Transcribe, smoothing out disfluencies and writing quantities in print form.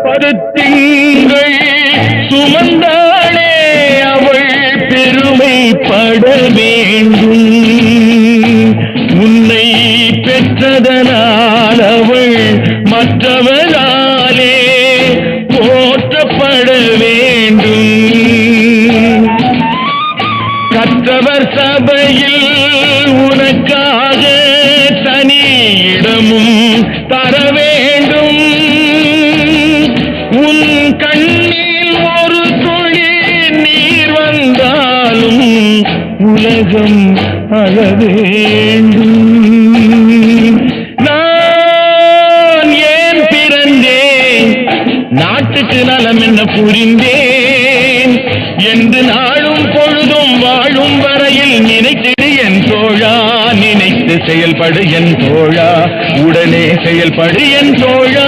பருத்திங்கள் சுமந்தாளே அவள் பெருமைப்பட வேண்டும். உன்னை பெற்றதனால் அவள் மற்றவராலே போற்றப்பட வேண்டும். கற்றவர் சபையில் உனக்காக தனி இடமும் தர வேண்டும். உன் கண்ணில் ஒரு துளி நீர் வந்தாலும் உலகம் அழ வேண்டும். நான் ஏன் பிறந்தேன், நாட்டுக்கு நலம் என்ன புரிந்தேன் என்று நாளும் பொழுதும் வாழும் வரையில் நினைத்திடு என் தோழா. நினைத்து செயல்படு என் தோழா, உடனே செயல்படு என் தோழா.